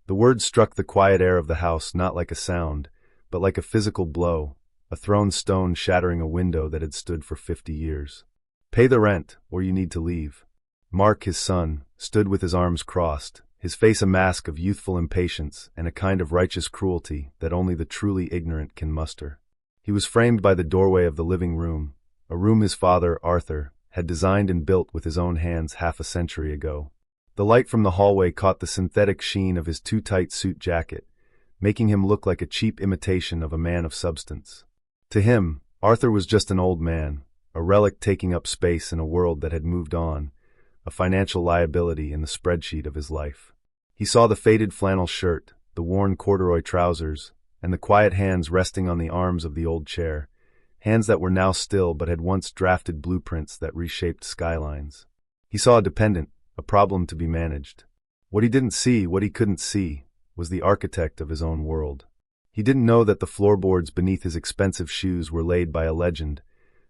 The words struck the quiet air of the house not like a sound, but like a physical blow, a thrown stone shattering a window that had stood for 50 years. Pay the rent, or you need to leave. Mark, his son, stood with his arms crossed, his face a mask of youthful impatience and a kind of righteous cruelty that only the truly ignorant can muster. He was framed by the doorway of the living room, a room his father, Arthur, had designed and built with his own hands half a century ago. The light from the hallway caught the synthetic sheen of his too-tight suit jacket, making him look like a cheap imitation of a man of substance. To him, Arthur was just an old man, a relic taking up space in a world that had moved on, a financial liability in the spreadsheet of his life. He saw the faded flannel shirt, the worn corduroy trousers, and the quiet hands resting on the arms of the old chair, hands that were now still but had once drafted blueprints that reshaped skylines. He saw a dependent, a problem to be managed. What he didn't see, what he couldn't see, was the architect of his own world. He didn't know that the floorboards beneath his expensive shoes were laid by a legend,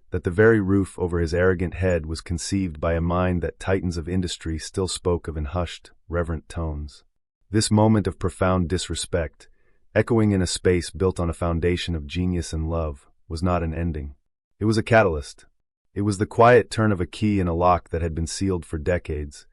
that the very roof over his arrogant head was conceived by a mind that titans of industry still spoke of in hushed, reverent tones. This moment of profound disrespect, echoing in a space built on a foundation of genius and love, was not an ending. It was a catalyst. It was the quiet turn of a key in a lock that had been sealed for decades,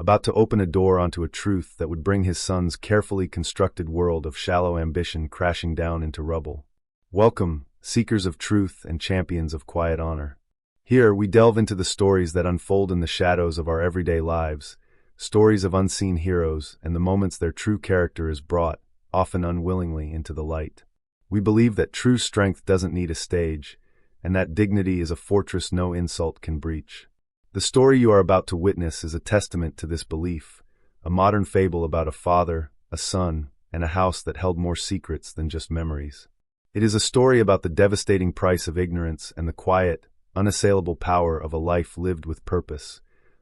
about to open a door onto a truth that would bring his son's carefully constructed world of shallow ambition crashing down into rubble. Welcome, seekers of truth and champions of quiet honor. Here we delve into the stories that unfold in the shadows of our everyday lives, stories of unseen heroes and the moments their true character is brought, often unwillingly, into the light. We believe that true strength doesn't need a stage, and that dignity is a fortress no insult can breach. The story you are about to witness is a testament to this belief, a modern fable about a father, a son, and a house that held more secrets than just memories. It is a story about the devastating price of ignorance and the quiet, unassailable power of a life lived with purpose,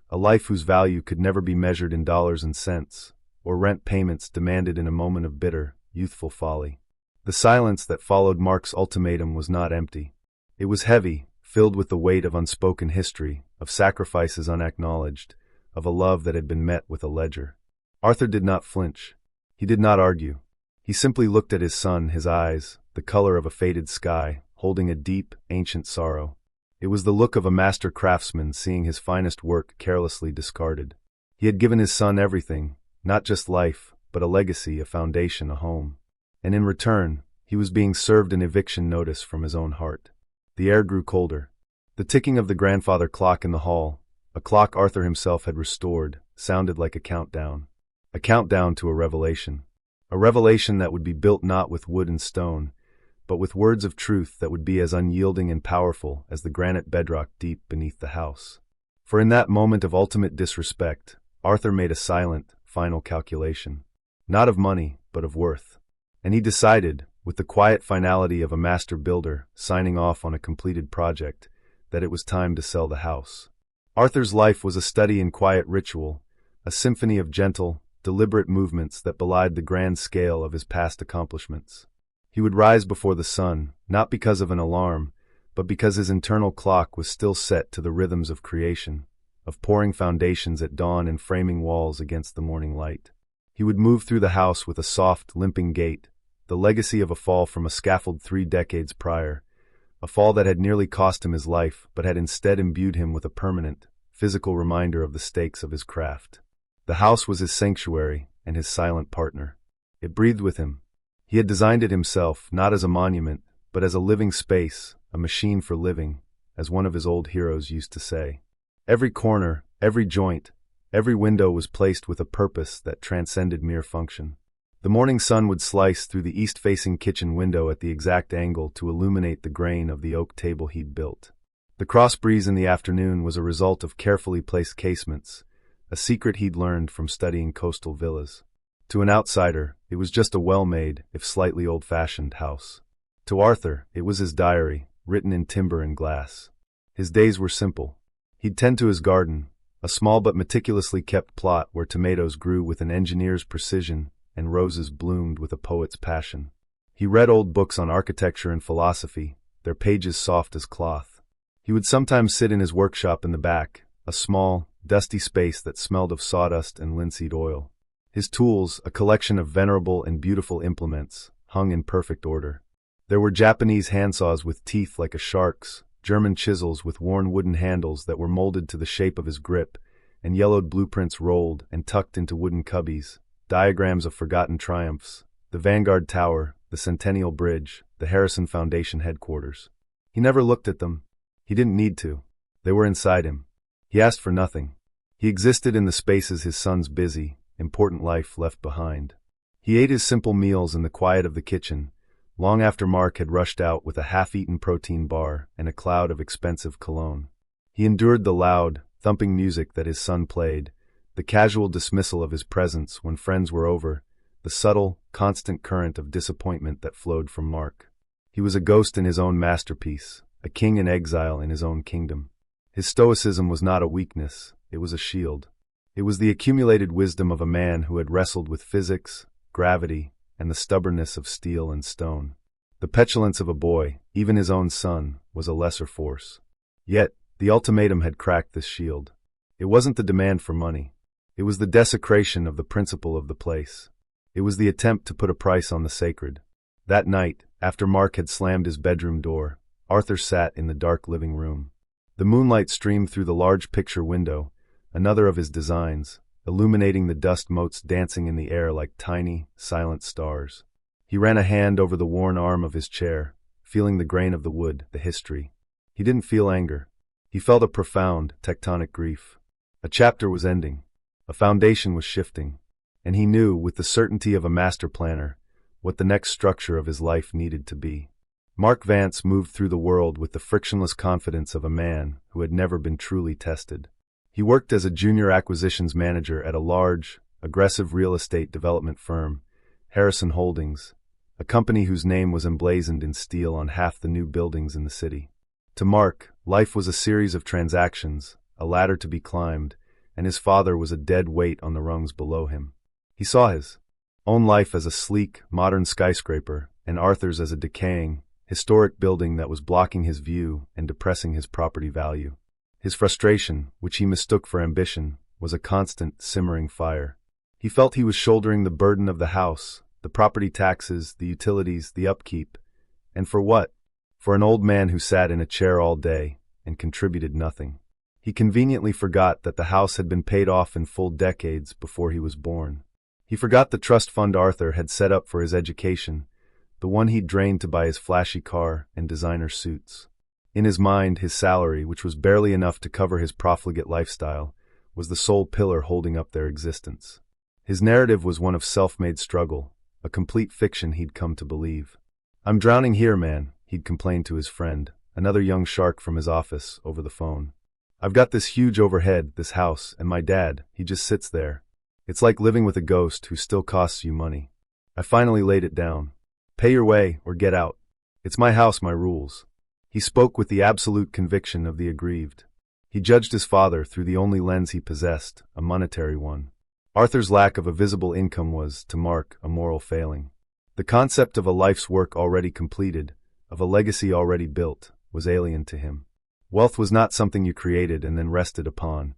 a life whose value could never be measured in dollars and cents, or rent payments demanded in a moment of bitter, youthful folly. The silence that followed Mark's ultimatum was not empty. It was heavy, filled with the weight of unspoken history, of sacrifices unacknowledged, of a love that had been met with a ledger. Arthur did not flinch. He did not argue. He simply looked at his son, his eyes, the color of a faded sky, holding a deep, ancient sorrow. It was the look of a master craftsman seeing his finest work carelessly discarded. He had given his son everything, not just life, but a legacy, a foundation, a home. And in return, he was being served an eviction notice from his own heart. The air grew colder. The ticking of the grandfather clock in the hall, a clock Arthur himself had restored, sounded like a countdown. A countdown to a revelation. A revelation that would be built not with wood and stone, but with words of truth that would be as unyielding and powerful as the granite bedrock deep beneath the house. For in that moment of ultimate disrespect, Arthur made a silent, final calculation. Not of money, but of worth. And he decided, with the quiet finality of a master builder signing off on a completed project, that it was time to sell the house. Arthur's life was a study in quiet ritual, a symphony of gentle, deliberate movements that belied the grand scale of his past accomplishments. He would rise before the sun, not because of an alarm, but because his internal clock was still set to the rhythms of creation, of pouring foundations at dawn and framing walls against the morning light. He would move through the house with a soft, limping gait, the legacy of a fall from a scaffold 3 decades prior, a fall that had nearly cost him his life but had instead imbued him with a permanent, physical reminder of the stakes of his craft. The house was his sanctuary and his silent partner. It breathed with him. He had designed it himself, not as a monument, but as a living space, a machine for living, as one of his old heroes used to say. Every corner, every joint, every window was placed with a purpose that transcended mere function. The morning sun would slice through the east-facing kitchen window at the exact angle to illuminate the grain of the oak table he'd built. The cross breeze in the afternoon was a result of carefully placed casements, a secret he'd learned from studying coastal villas. To an outsider, it was just a well-made, if slightly old-fashioned, house. To Arthur, it was his diary, written in timber and glass. His days were simple. He'd tend to his garden, a small but meticulously kept plot where tomatoes grew with an engineer's precision and roses bloomed with a poet's passion. He read old books on architecture and philosophy, their pages soft as cloth. He would sometimes sit in his workshop in the back, a small, dusty space that smelled of sawdust and linseed oil. His tools, a collection of venerable and beautiful implements, hung in perfect order. There were Japanese handsaws with teeth like a shark's, German chisels with worn wooden handles that were molded to the shape of his grip, and yellowed blueprints rolled and tucked into wooden cubbies, diagrams of forgotten triumphs, the Vanguard Tower, the Centennial Bridge, the Harrison Foundation headquarters. He never looked at them. He didn't need to. They were inside him. He asked for nothing. He existed in the spaces his son's busy, important life left behind. He ate his simple meals in the quiet of the kitchen, long after Mark had rushed out with a half-eaten protein bar and a cloud of expensive cologne. He endured the loud, thumping music that his son played, the casual dismissal of his presence when friends were over, the subtle, constant current of disappointment that flowed from Mark. He was a ghost in his own masterpiece, a king in exile in his own kingdom. His stoicism was not a weakness, it was a shield. It was the accumulated wisdom of a man who had wrestled with physics, gravity, and the stubbornness of steel and stone. The petulance of a boy, even his own son, was a lesser force. Yet, the ultimatum had cracked this shield. It wasn't the demand for money. It was the desecration of the principle of the place. It was the attempt to put a price on the sacred. That night, after Mark had slammed his bedroom door, Arthur sat in the dark living room. The moonlight streamed through the large picture window, another of his designs, illuminating the dust motes dancing in the air like tiny, silent stars. He ran a hand over the worn arm of his chair, feeling the grain of the wood, the history. He didn't feel anger. He felt a profound, tectonic grief. A chapter was ending. A foundation was shifting. And he knew, with the certainty of a master planner, what the next structure of his life needed to be. Mark Vance moved through the world with the frictionless confidence of a man who had never been truly tested. He worked as a junior acquisitions manager at a large, aggressive real estate development firm, Harrison Holdings, a company whose name was emblazoned in steel on half the new buildings in the city. To Mark, life was a series of transactions, a ladder to be climbed, and his father was a dead weight on the rungs below him. He saw his own life as a sleek, modern skyscraper, and Arthur's as a decaying, historic building that was blocking his view and depressing his property value. His frustration, which he mistook for ambition, was a constant, simmering fire. He felt he was shouldering the burden of the house, the property taxes, the utilities, the upkeep. And for what? For an old man who sat in a chair all day and contributed nothing. He conveniently forgot that the house had been paid off in full decades before he was born. He forgot the trust fund Arthur had set up for his education, the one he'd drained to buy his flashy car and designer suits. In his mind, his salary, which was barely enough to cover his profligate lifestyle, was the sole pillar holding up their existence. His narrative was one of self-made struggle, a complete fiction he'd come to believe. "I'm drowning here, man," he'd complained to his friend, another young shark from his office, over the phone. "I've got this huge overhead, this house, and my dad, he just sits there. It's like living with a ghost who still costs you money. I finally laid it down. Pay your way or get out. It's my house, my rules." He spoke with the absolute conviction of the aggrieved. He judged his father through the only lens he possessed, a monetary one. Arthur's lack of a visible income was, to Mark, a moral failing. The concept of a life's work already completed, of a legacy already built, was alien to him. Wealth was not something you created and then rested upon.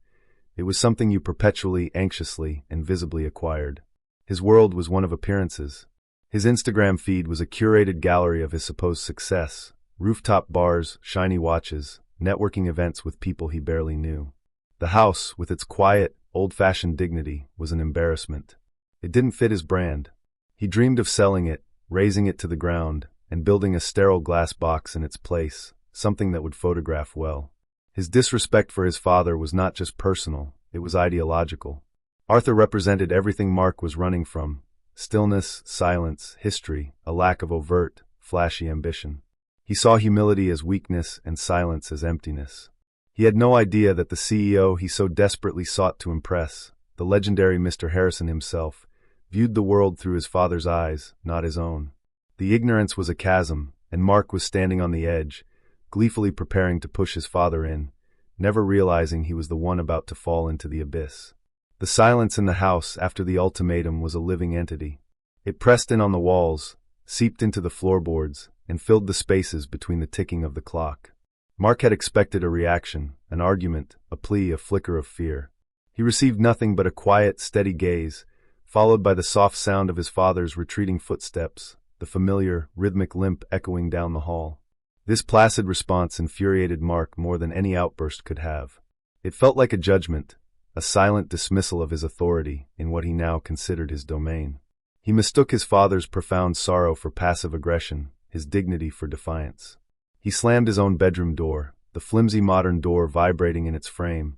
It was something you perpetually, anxiously, and visibly acquired. His world was one of appearances. His Instagram feed was a curated gallery of his supposed success, rooftop bars, shiny watches, networking events with people he barely knew. The house, with its quiet, old-fashioned dignity, was an embarrassment. It didn't fit his brand. He dreamed of selling it, razing it to the ground, and building a sterile glass box in its place, something that would photograph well. His disrespect for his father was not just personal, it was ideological. Arthur represented everything Mark was running from: stillness, silence, history, a lack of overt, flashy ambition. He saw humility as weakness and silence as emptiness. He had no idea that the CEO he so desperately sought to impress, the legendary Mr. Harrison himself, viewed the world through his father's eyes, not his own. The ignorance was a chasm, and Mark was standing on the edge, gleefully preparing to push his father in, never realizing he was the one about to fall into the abyss. The silence in the house after the ultimatum was a living entity. It pressed in on the walls, seeped into the floorboards, and filled the spaces between the ticking of the clock. Mark had expected a reaction, an argument, a plea, a flicker of fear. He received nothing but a quiet, steady gaze, followed by the soft sound of his father's retreating footsteps, the familiar, rhythmic limp echoing down the hall. This placid response infuriated Mark more than any outburst could have. It felt like a judgment, a silent dismissal of his authority in what he now considered his domain. He mistook his father's profound sorrow for passive aggression, his dignity for defiance. He slammed his own bedroom door, the flimsy modern door vibrating in its frame,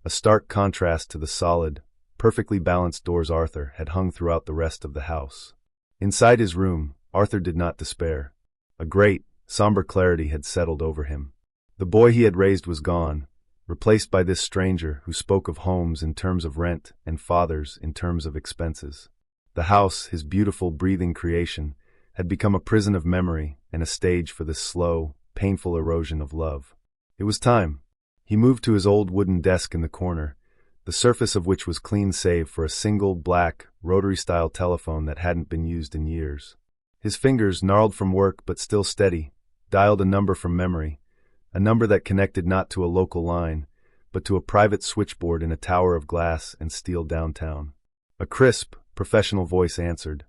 a stark contrast to the solid, perfectly balanced doors Arthur had hung throughout the rest of the house. Inside his room, Arthur did not despair. A great, somber clarity had settled over him. The boy he had raised was gone, replaced by this stranger who spoke of homes in terms of rent and fathers in terms of expenses. The house, his beautiful, breathing creation, had become a prison of memory and a stage for this slow, painful erosion of love. It was time. He moved to his old wooden desk in the corner, the surface of which was clean save for a single, black, rotary-style telephone that hadn't been used in years. His fingers, gnarled from work but still steady, dialed a number from memory, a number that connected not to a local line, but to a private switchboard in a tower of glass and steel downtown. A crisp, professional voice answered.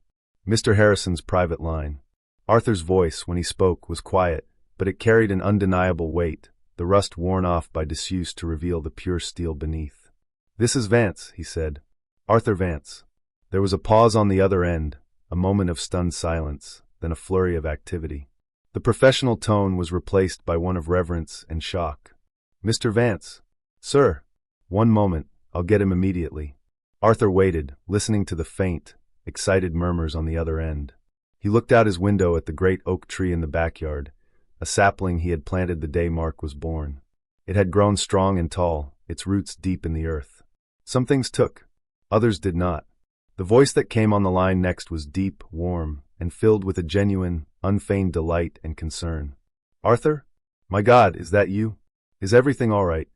Mr. Harrison's private line. Arthur's voice, when he spoke, was quiet, but it carried an undeniable weight, the rust worn off by disuse to reveal the pure steel beneath. "This is Vance," he said. "Arthur Vance." There was a pause on the other end, a moment of stunned silence, then a flurry of activity. The professional tone was replaced by one of reverence and shock. "Mr. Vance." "Sir." "One moment, I'll get him immediately." Arthur waited, listening to the faint, excited murmurs on the other end. He looked out his window at the great oak tree in the backyard, a sapling he had planted the day Mark was born. It had grown strong and tall, its roots deep in the earth. Some things took, others did not. The voice that came on the line next was deep, warm, and filled with a genuine, unfeigned delight and concern. "Arthur? My God, is that you? Is everything all right?"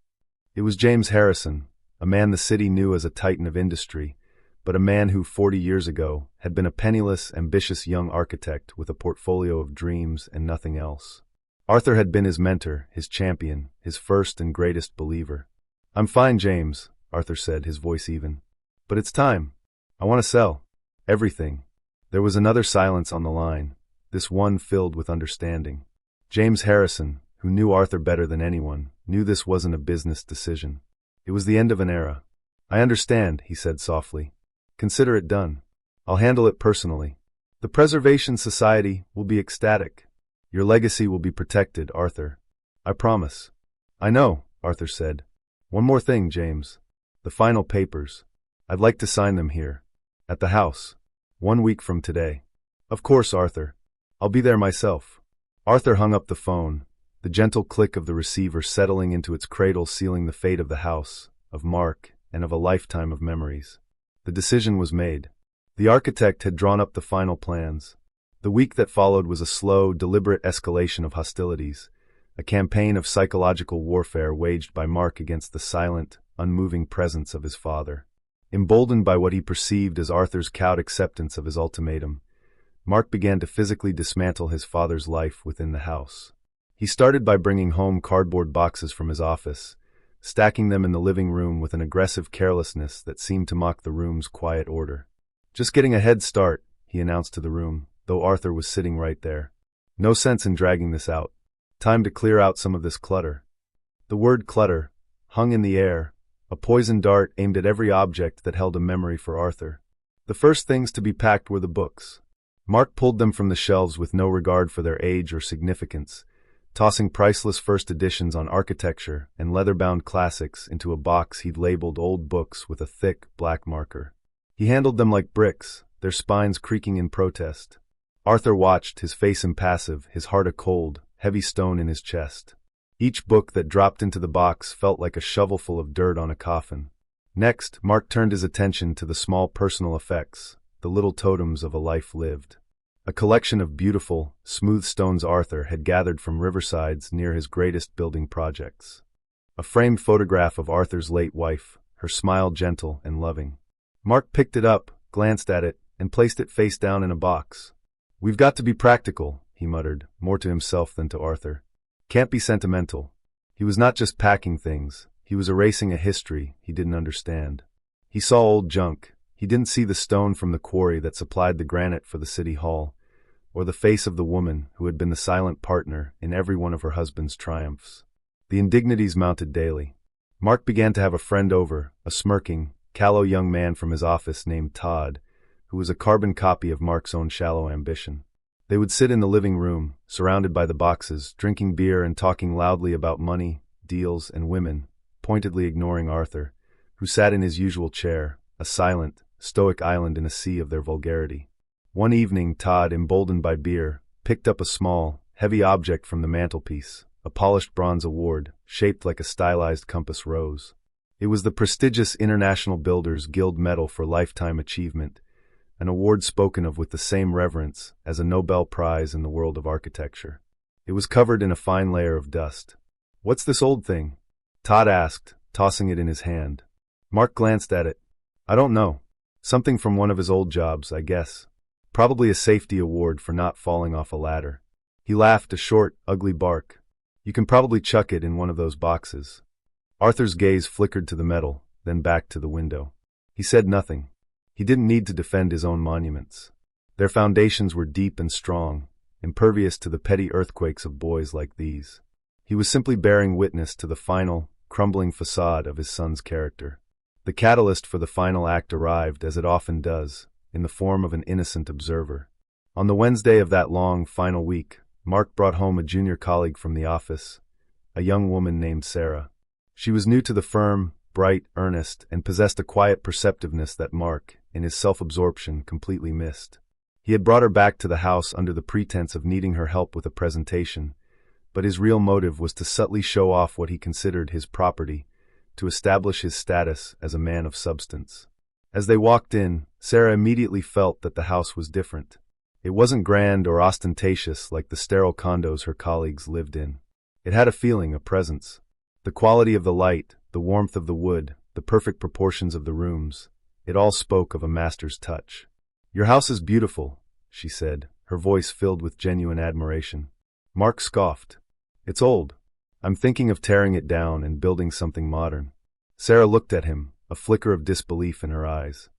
It was James Harrison, a man the city knew as a titan of industry, but a man who 40 years ago had been a penniless, ambitious young architect with a portfolio of dreams and nothing else. Arthur had been his mentor, his champion, his first and greatest believer. "I'm fine, James," Arthur said, his voice even. "But it's time. I want to sell. Everything." There was another silence on the line, this one filled with understanding. James Harrison, who knew Arthur better than anyone, knew this wasn't a business decision. It was the end of an era. "I understand," he said softly. "Consider it done. I'll handle it personally. The Preservation Society will be ecstatic. Your legacy will be protected, Arthur. I promise." "I know," Arthur said. "One more thing, James. The final papers. I'd like to sign them here. At the house. 1 week from today." "Of course, Arthur. I'll be there myself." Arthur hung up the phone, the gentle click of the receiver settling into its cradle sealing the fate of the house, of Mark, and of a lifetime of memories. The decision was made. The architect had drawn up the final plans. The week that followed was a slow, deliberate escalation of hostilities, a campaign of psychological warfare waged by Mark against the silent, unmoving presence of his father. Emboldened by what he perceived as Arthur's cowed acceptance of his ultimatum, Mark began to physically dismantle his father's life within the house. He started by bringing home cardboard boxes from his office, stacking them in the living room with an aggressive carelessness that seemed to mock the room's quiet order. "Just getting a head start," he announced to the room, though Arthur was sitting right there. "No sense in dragging this out. Time to clear out some of this clutter." The word clutter hung in the air, a poisoned dart aimed at every object that held a memory for Arthur. The first things to be packed were the books. Mark pulled them from the shelves with no regard for their age or significance, tossing priceless first editions on architecture and leather-bound classics into a box he'd labeled old books with a thick, black marker. He handled them like bricks, their spines creaking in protest. Arthur watched, his face impassive, his heart a cold, heavy stone in his chest. Each book that dropped into the box felt like a shovelful of dirt on a coffin. Next, Mark turned his attention to the small personal effects, the little totems of a life lived. A collection of beautiful, smooth stones Arthur had gathered from riversides near his greatest building projects. A framed photograph of Arthur's late wife, her smile gentle and loving. Mark picked it up, glanced at it, and placed it face down in a box. "We've got to be practical," he muttered, more to himself than to Arthur. "Can't be sentimental." He was not just packing things, he was erasing a history he didn't understand. He saw old junk, He didn't see the stone from the quarry that supplied the granite for the city hall, or the face of the woman who had been the silent partner in every one of her husband's triumphs. The indignities mounted daily. Mark began to have a friend over, a smirking, callow young man from his office named Todd, who was a carbon copy of Mark's own shallow ambition. They would sit in the living room, surrounded by the boxes, drinking beer and talking loudly about money, deals, and women, pointedly ignoring Arthur, who sat in his usual chair, a silent, stoic island in a sea of their vulgarity. One evening, Todd, emboldened by beer, picked up a small, heavy object from the mantelpiece, a polished bronze award, shaped like a stylized compass rose. It was the prestigious International Builders Guild Medal for Lifetime Achievement, an award spoken of with the same reverence as a Nobel Prize in the world of architecture. It was covered in a fine layer of dust. "What's this old thing?" Todd asked, tossing it in his hand. Mark glanced at it. "I don't know. Something from one of his old jobs, I guess. Probably a safety award for not falling off a ladder." He laughed a short, ugly bark. "You can probably chuck it in one of those boxes." Arthur's gaze flickered to the metal, then back to the window. He said nothing. He didn't need to defend his own monuments. Their foundations were deep and strong, impervious to the petty earthquakes of boys like these. He was simply bearing witness to the final, crumbling facade of his son's character. The catalyst for the final act arrived, as it often does, in the form of an innocent observer. On the Wednesday of that long, final week, Mark brought home a junior colleague from the office, a young woman named Sarah. She was new to the firm, bright, earnest, and possessed a quiet perceptiveness that Mark, in his self-absorption, completely missed. He had brought her back to the house under the pretense of needing her help with a presentation, but his real motive was to subtly show off what he considered his property, to establish his status as a man of substance. As they walked in, Sarah immediately felt that the house was different. It wasn't grand or ostentatious like the sterile condos her colleagues lived in. It had a feeling, a presence. The quality of the light, the warmth of the wood, the perfect proportions of the rooms, it all spoke of a master's touch. "Your house is beautiful," she said, her voice filled with genuine admiration. Mark scoffed. "It's old. I'm thinking of tearing it down and building something modern." Sarah looked at him, a flicker of disbelief in her eyes.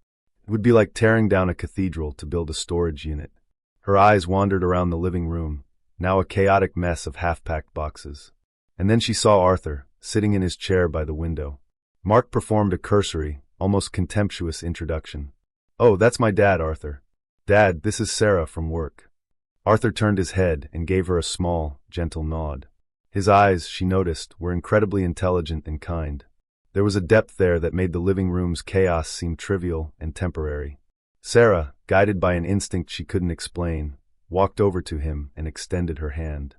It would be like tearing down a cathedral to build a storage unit. Her eyes wandered around the living room, now a chaotic mess of half-packed boxes. And then she saw Arthur, sitting in his chair by the window. Mark performed a cursory, almost contemptuous introduction. "Oh, that's my dad, Arthur. Dad, this is Sarah from work." Arthur turned his head and gave her a small, gentle nod. His eyes, she noticed, were incredibly intelligent and kind. There was a depth there that made the living room's chaos seem trivial and temporary. Sarah, guided by an instinct she couldn't explain, walked over to him and extended her hand.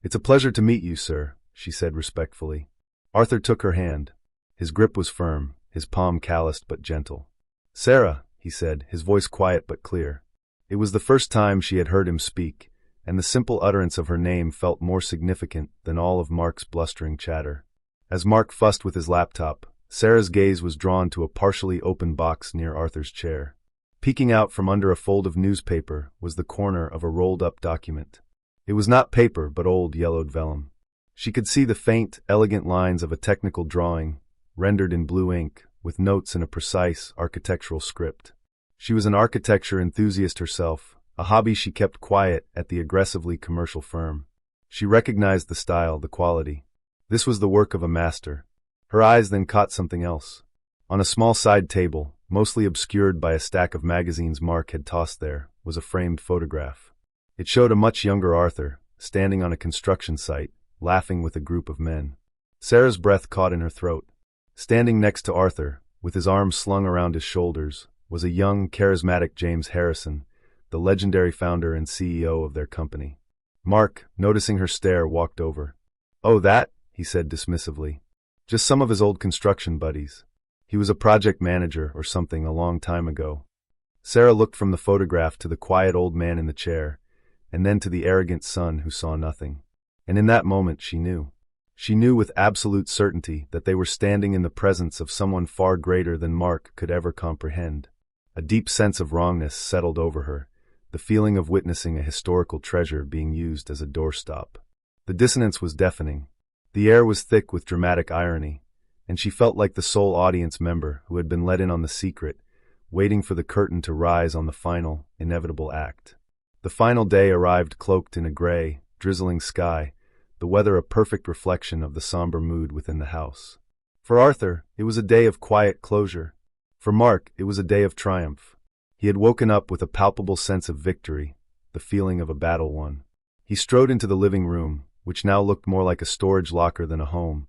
"It's a pleasure to meet you, sir," she said respectfully. Arthur took her hand. His grip was firm, his palm calloused but gentle. "Sarah," he said, his voice quiet but clear. It was the first time she had heard him speak, and the simple utterance of her name felt more significant than all of Mark's blustering chatter. As Mark fussed with his laptop, Sarah's gaze was drawn to a partially open box near Arthur's chair. Peeking out from under a fold of newspaper was the corner of a rolled-up document. It was not paper but old yellowed vellum. She could see the faint, elegant lines of a technical drawing, rendered in blue ink, with notes in a precise, architectural script. She was an architecture enthusiast herself, a hobby she kept quiet at the aggressively commercial firm. She recognized the style, the quality. This was the work of a master. Her eyes then caught something else. On a small side table, mostly obscured by a stack of magazines Mark had tossed there, was a framed photograph. It showed a much younger Arthur, standing on a construction site, laughing with a group of men. Sarah's breath caught in her throat. Standing next to Arthur, with his arms slung around his shoulders, was a young, charismatic James Harrison, the legendary founder and CEO of their company. Mark, noticing her stare, walked over. "Oh, that?" he said dismissively. "Just some of his old construction buddies. He was a project manager or something a long time ago." Sarah looked from the photograph to the quiet old man in the chair, and then to the arrogant son who saw nothing. And in that moment she knew. She knew with absolute certainty that they were standing in the presence of someone far greater than Mark could ever comprehend. A deep sense of wrongness settled over her, the feeling of witnessing a historical treasure being used as a doorstop. The dissonance was deafening. The air was thick with dramatic irony, and she felt like the sole audience member who had been let in on the secret, waiting for the curtain to rise on the final, inevitable act. The final day arrived cloaked in a gray, drizzling sky, the weather a perfect reflection of the somber mood within the house. For Arthur, it was a day of quiet closure. For Mark, it was a day of triumph. He had woken up with a palpable sense of victory, the feeling of a battle won. He strode into the living room, which now looked more like a storage locker than a home,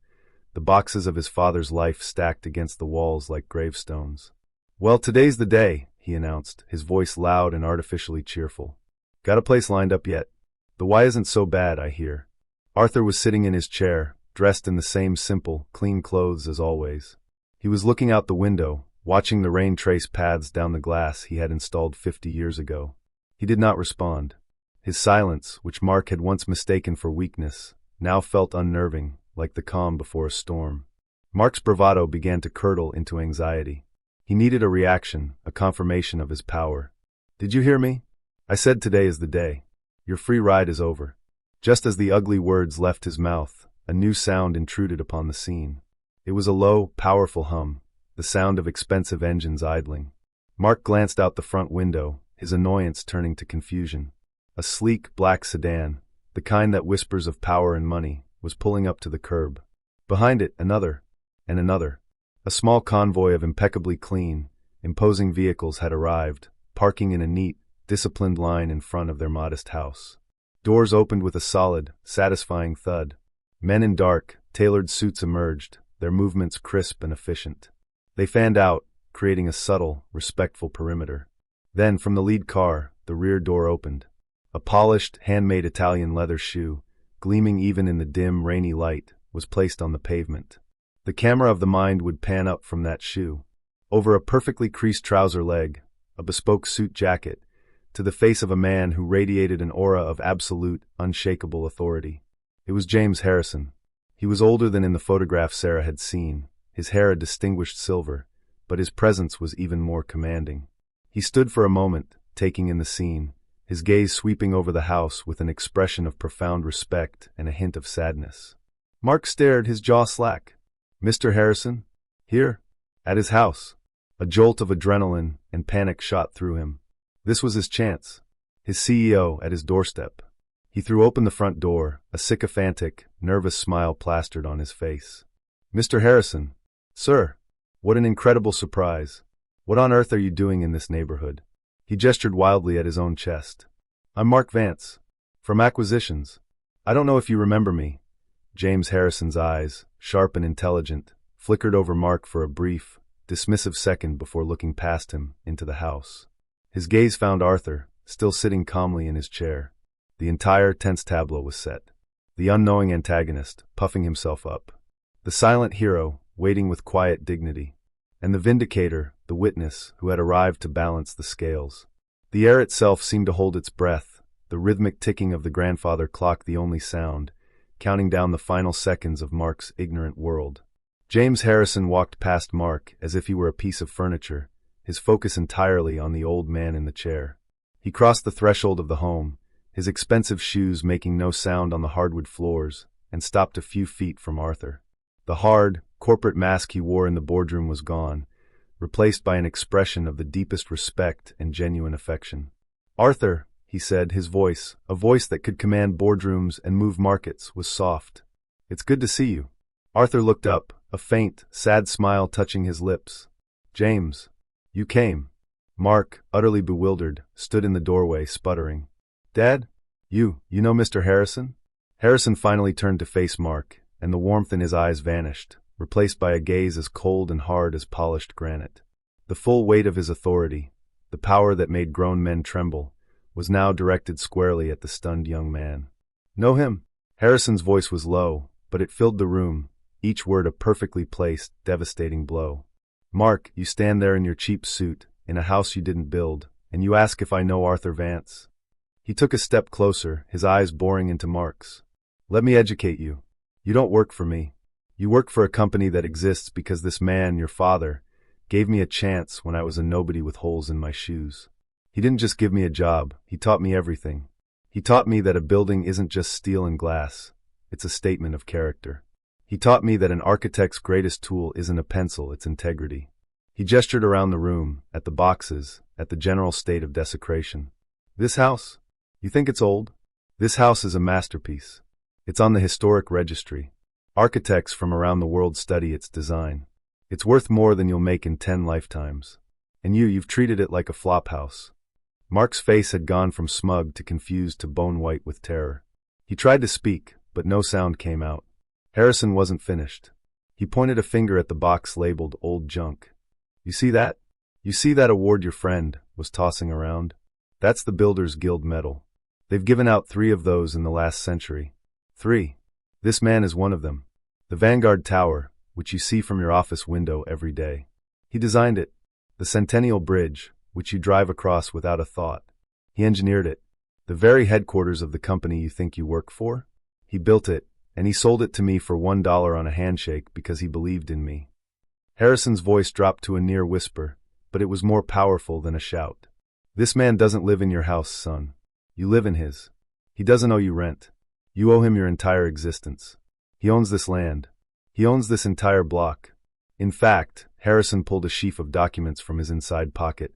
the boxes of his father's life stacked against the walls like gravestones. "Well, today's the day," he announced, his voice loud and artificially cheerful. "Got a place lined up yet? The why isn't so bad, I hear." Arthur was sitting in his chair, dressed in the same simple, clean clothes as always. He was looking out the window, watching the rain trace paths down the glass he had installed 50 years ago. He did not respond. His silence, which Mark had once mistaken for weakness, now felt unnerving, like the calm before a storm. Mark's bravado began to curdle into anxiety. He needed a reaction, a confirmation of his power. "Did you hear me? I said today is the day. Your free ride is over." Just as the ugly words left his mouth, a new sound intruded upon the scene. It was a low, powerful hum, the sound of expensive engines idling. Mark glanced out the front window, his annoyance turning to confusion. A sleek, black sedan, the kind that whispers of power and money, was pulling up to the curb. Behind it, another, and another. A small convoy of impeccably clean, imposing vehicles had arrived, parking in a neat, disciplined line in front of their modest house. Doors opened with a solid, satisfying thud. Men in dark, tailored suits emerged, their movements crisp and efficient. They fanned out, creating a subtle, respectful perimeter. Then, from the lead car, the rear door opened. A polished, handmade Italian leather shoe, gleaming even in the dim, rainy light, was placed on the pavement. The camera of the mind would pan up from that shoe, over a perfectly creased trouser leg, a bespoke suit jacket, to the face of a man who radiated an aura of absolute, unshakable authority. It was James Harrison. He was older than in the photograph Sarah had seen, his hair a distinguished silver, but his presence was even more commanding. He stood for a moment, taking in the scene, his gaze sweeping over the house with an expression of profound respect and a hint of sadness. Mark stared, his jaw slack. "Mr. Harrison? Here? At his house?" A jolt of adrenaline and panic shot through him. This was his chance. His CEO at his doorstep. He threw open the front door, a sycophantic, nervous smile plastered on his face. "Mr. Harrison. Sir. What an incredible surprise. What on earth are you doing in this neighborhood?" He gestured wildly at his own chest. "I'm Mark Vance. From Acquisitions. I don't know if you remember me." James Harrison's eyes, sharp and intelligent, flickered over Mark for a brief, dismissive second before looking past him, into the house. His gaze found Arthur, still sitting calmly in his chair. The entire tense tableau was set. The unknowing antagonist, puffing himself up. The silent hero, waiting with quiet dignity. And the vindicator, the witness, who had arrived to balance the scales. The air itself seemed to hold its breath, the rhythmic ticking of the grandfather clock the only sound, counting down the final seconds of Mark's ignorant world. James Harrison walked past Mark as if he were a piece of furniture, his focus entirely on the old man in the chair. He crossed the threshold of the home, his expensive shoes making no sound on the hardwood floors, and stopped a few feet from Arthur. The hard, corporate mask he wore in the boardroom was gone, replaced by an expression of the deepest respect and genuine affection. "Arthur," he said, his voice, a voice that could command boardrooms and move markets, was soft. "It's good to see you." Arthur looked up, a faint, sad smile touching his lips. "James, you came." Mark, utterly bewildered, stood in the doorway, sputtering. "Dad? You know Mr. Harrison?" Harrison finally turned to face Mark, and the warmth in his eyes vanished, replaced by a gaze as cold and hard as polished granite. The full weight of his authority, the power that made grown men tremble, was now directed squarely at the stunned young man. "Know him?" Harrison's voice was low, but it filled the room, each word a perfectly placed, devastating blow. "Mark, you stand there in your cheap suit, in a house you didn't build, and you ask if I know Arthur Vance?" He took a step closer, his eyes boring into Mark's. "Let me educate you. You don't work for me. You work for a company that exists because this man, your father, gave me a chance when I was a nobody with holes in my shoes. He didn't just give me a job, he taught me everything. He taught me that a building isn't just steel and glass, it's a statement of character. He taught me that an architect's greatest tool isn't a pencil, it's integrity. He gestured around the room, at the boxes, at the general state of desecration. This house? You think it's old? This house is a masterpiece. It's on the historic registry. Architects from around the world study its design. It's worth more than you'll make in 10 lifetimes. And you've treated it like a flophouse. Mark's face had gone from smug to confused to bone-white with terror. He tried to speak, but no sound came out. Harrison wasn't finished. He pointed a finger at the box labeled Old Junk. You see that? You see that award your friend was tossing around? That's the Builders Guild medal. They've given out 3 of those in the last century. 3. This man is one of them. The Vanguard Tower, which you see from your office window every day. He designed it. The Centennial Bridge, which you drive across without a thought. He engineered it. The very headquarters of the company you think you work for? He built it, and he sold it to me for $1 on a handshake because he believed in me. Harrison's voice dropped to a near whisper, but it was more powerful than a shout. This man doesn't live in your house, son. You live in his. He doesn't owe you rent. You owe him your entire existence. He owns this land. He owns this entire block. In fact, Harrison pulled a sheaf of documents from his inside pocket.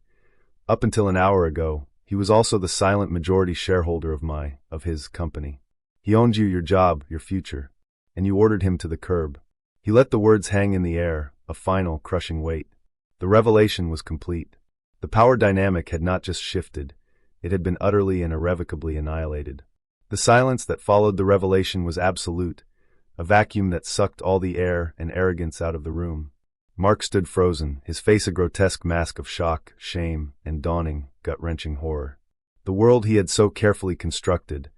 Up until an hour ago, he was also the silent majority shareholder of his company. He owned you, your job, your future, and you ordered him to the curb. He let the words hang in the air, a final, crushing weight. The revelation was complete. The power dynamic had not just shifted, it had been utterly and irrevocably annihilated. The silence that followed the revelation was absolute, a vacuum that sucked all the air and arrogance out of the room. Mark stood frozen, his face a grotesque mask of shock, shame, and dawning, gut-wrenching horror. The world he had so carefully constructed,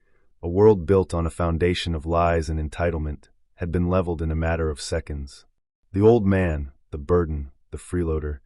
a world built on a foundation of lies and entitlement, had been leveled in a matter of seconds. The old man, the burden, the freeloader,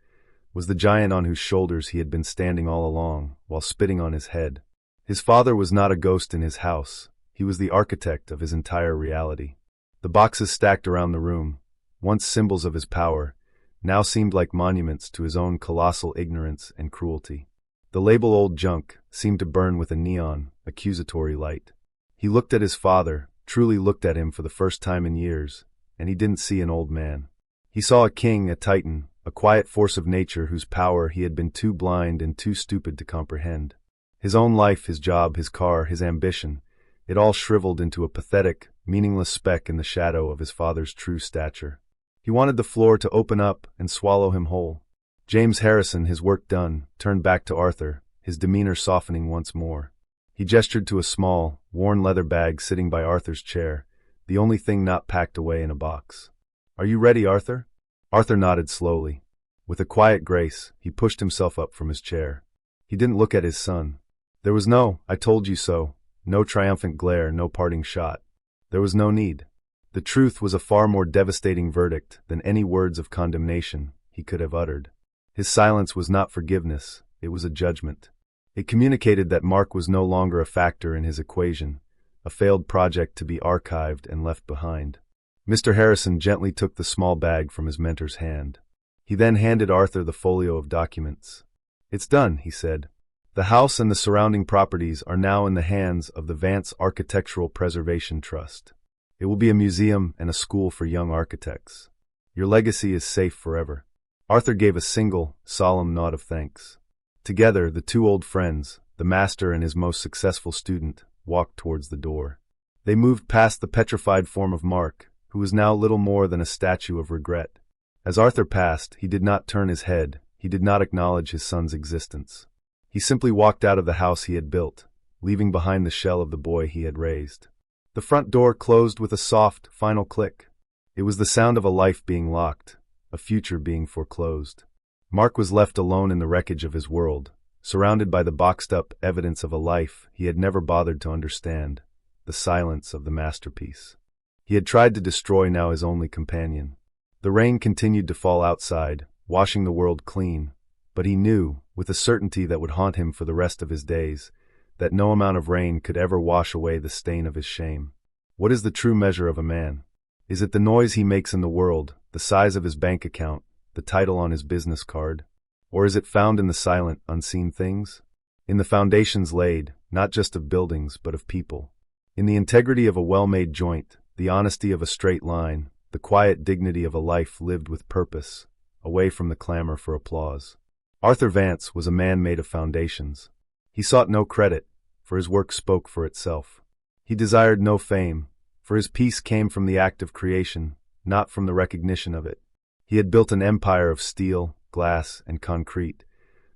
was the giant on whose shoulders he had been standing all along, while spitting on his head. His father was not a ghost in his house, he was the architect of his entire reality. The boxes stacked around the room, once symbols of his power, now seemed like monuments to his own colossal ignorance and cruelty. The label Old Junk seemed to burn with a neon, accusatory light. He looked at his father, truly looked at him for the first time in years, and he didn't see an old man. He saw a king, a titan, a quiet force of nature whose power he had been too blind and too stupid to comprehend. His own life, his job, his car, his ambition, it all shriveled into a pathetic, meaningless speck in the shadow of his father's true stature. He wanted the floor to open up and swallow him whole. James Harrison, his work done, turned back to Arthur, his demeanor softening once more. He gestured to a small, worn leather bag sitting by Arthur's chair, the only thing not packed away in a box. "Are you ready, Arthur?" Arthur nodded slowly. With a quiet grace, he pushed himself up from his chair. He didn't look at his son. There was no, "I told you so," no triumphant glare, no parting shot. There was no need. The truth was a far more devastating verdict than any words of condemnation he could have uttered. His silence was not forgiveness, it was a judgment. It communicated that Mark was no longer a factor in his equation, a failed project to be archived and left behind. Mr. Harrison gently took the small bag from his mentor's hand. He then handed Arthur the folio of documents. "It's done," he said. "The house and the surrounding properties are now in the hands of the Vance Architectural Preservation Trust. It will be a museum and a school for young architects. Your legacy is safe forever." Arthur gave a single, solemn nod of thanks. Together, the two old friends, the master and his most successful student, walked towards the door. They moved past the petrified form of Mark, who was now little more than a statue of regret. As Arthur passed, he did not turn his head, he did not acknowledge his son's existence. He simply walked out of the house he had built, leaving behind the shell of the boy he had raised. The front door closed with a soft, final click. It was the sound of a life being locked, a future being foreclosed. Mark was left alone in the wreckage of his world, surrounded by the boxed-up evidence of a life he had never bothered to understand, the silence of the masterpiece. He had tried to destroy now his only companion. The rain continued to fall outside, washing the world clean, but he knew, with a certainty that would haunt him for the rest of his days, that no amount of rain could ever wash away the stain of his shame. What is the true measure of a man? Is it the noise he makes in the world, the size of his bank account, the title on his business card? Or is it found in the silent, unseen things? In the foundations laid, not just of buildings, but of people. In the integrity of a well-made joint, the honesty of a straight line, the quiet dignity of a life lived with purpose, away from the clamor for applause. Arthur Vance was a man made of foundations. He sought no credit, for his work spoke for itself. He desired no fame, for his peace came from the act of creation, not from the recognition of it. He had built an empire of steel, glass, and concrete,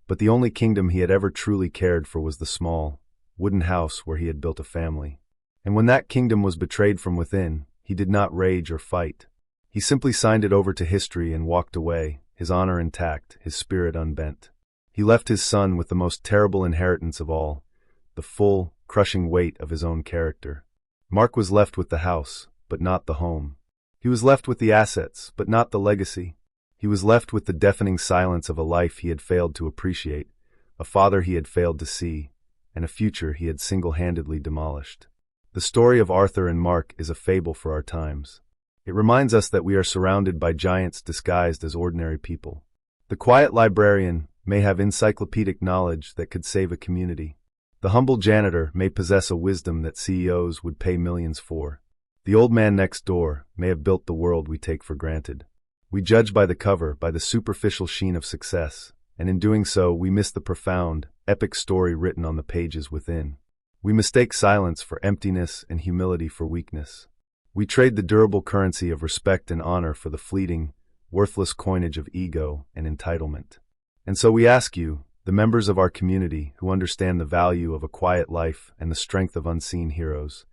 but the only kingdom he had ever truly cared for was the small, wooden house where he had built a family. And when that kingdom was betrayed from within, he did not rage or fight. He simply signed it over to history and walked away, his honor intact, his spirit unbent. He left his son with the most terrible inheritance of all, the full, crushing weight of his own character. Mark was left with the house, but not the home. He was left with the assets, but not the legacy. He was left with the deafening silence of a life he had failed to appreciate, a father he had failed to see, and a future he had single-handedly demolished. The story of Arthur and Mark is a fable for our times. It reminds us that we are surrounded by giants disguised as ordinary people. The quiet librarian may have encyclopedic knowledge that could save a community. The humble janitor may possess a wisdom that CEOs would pay millions for. The old man next door may have built the world we take for granted. We judge by the cover, by the superficial sheen of success, and in doing so, we miss the profound, epic story written on the pages within. We mistake silence for emptiness and humility for weakness. We trade the durable currency of respect and honor for the fleeting, worthless coinage of ego and entitlement. And so we ask you, the members of our community who understand the value of a quiet life and the strength of unseen heroes,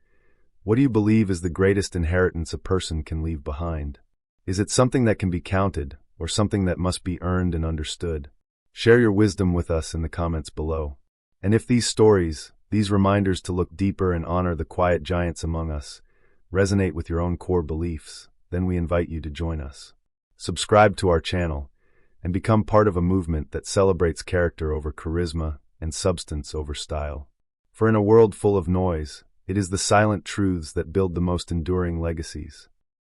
what do you believe is the greatest inheritance a person can leave behind? Is it something that can be counted, or something that must be earned and understood? Share your wisdom with us in the comments below. And if these stories, these reminders to look deeper and honor the quiet giants among us, resonate with your own core beliefs, then we invite you to join us. Subscribe to our channel and become part of a movement that celebrates character over charisma and substance over style. For in a world full of noise, it is the silent truths that build the most enduring legacies.